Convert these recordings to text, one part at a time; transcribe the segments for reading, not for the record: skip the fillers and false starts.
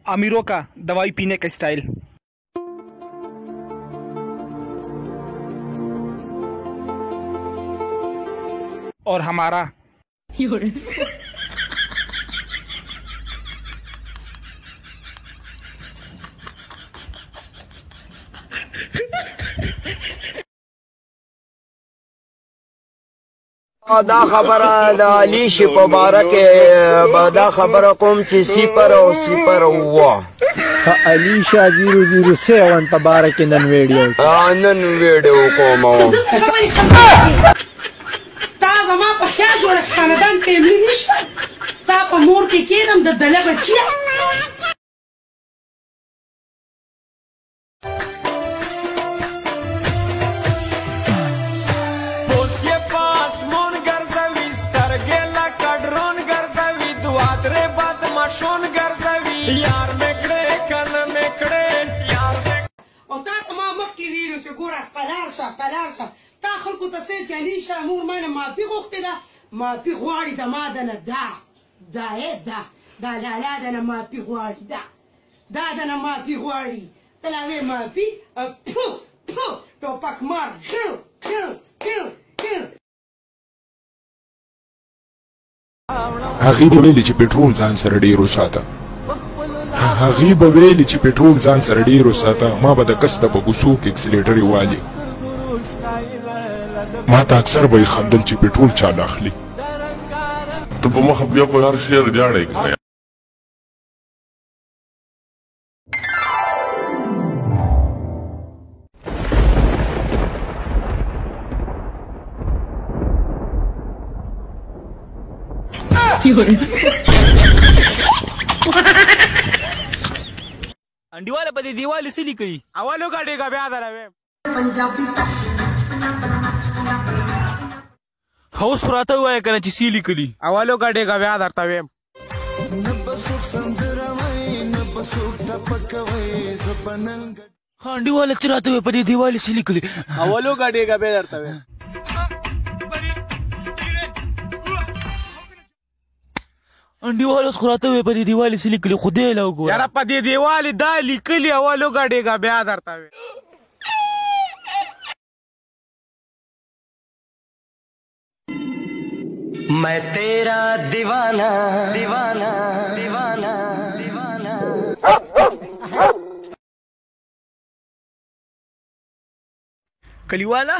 अमीरों का दवाई पीने का स्टाइल। और हमारा دا خبره د علي شي په باره کې به دا خبره کوم چې صفر او صفر اووه علي شاه 007 په باره کې نن ویډیو کوم ستا زما په خیال جوړه خاندان فیملي نشته ستا په مور کې کېدم د دله بچیه او تا ته ما مخکې ویلو چې ګوره قلار شه تا خلکو ته څه چې علي شاه مور ما نه معافي غوښتې ده معافي غواړي د ما دنه دا لالا دنه معافي غواړي دا دنه معافي غواړي ته لا وې معافي ټوپک مار هغې به ویلې چې پټرول ځان سره ډېر وساته ما به د کس ته په کوڅو کې اکسلیټر یې والي ما ته اکثر به یې خندل چې پټرول چا نه اخلي ته په مخه بیا په هر شعر جاړی که انډیواله په دې دیوال څه لیکي اولو ګاډېګه بیا دروې خو اوس خو راته ووایه که نه چې څه لیکلي اولو ګاډېګه بیا درته ویم ښه انډیواله ته راته وایه په دې دیوال څه لیکلي اولو ګاډېګه بیا درته ویم انډیواله اوس خو راته وایه په دې دیوال څه لیکلي خدای له وګوره یاره په دې دیوال دا لیکلي اولو ګاډېګه بیا درته ویم मैं तेरा दीवाना दीवाना दीवाना दीवाना کلیواله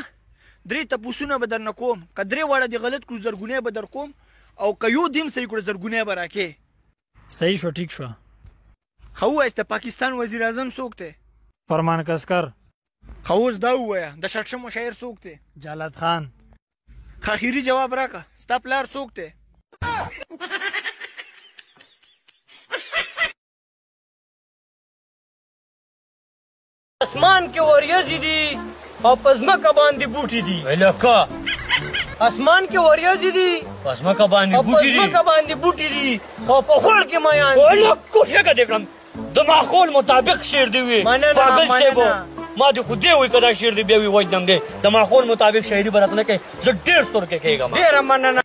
درې تپوسونه به درنه کوم که درې واړه دې غلط کړو زرګونی به در کوم او که یو دیم صحیح کړو زرګونی به راکې صحیح شو ټیک شو ښه ووایاست د پاکستان وزیر اعظم څوک دی فرمان کسکر ښه اوس دا ووایه د شړشمو شاعر څوک دی جلات خان خاخیری جواب راکه ستا پلار څوک دی اسمان کې وریځې دي او په ځمکه باندې بوټي دي لکه اسمان کې وریځې دي په ځمکه باندې او په ځمکه باندې بوټي دي او په خوړ کې میان دي کوشش دې کړم د ماحول مطابق شعر دی وي مننه ما دې خو دې وایي که دا شعر دی بیا وي وجدم دی د ماحول مطابق شاعري به راته نه کوي زه ډېر سور کې کېږم ډېره مننه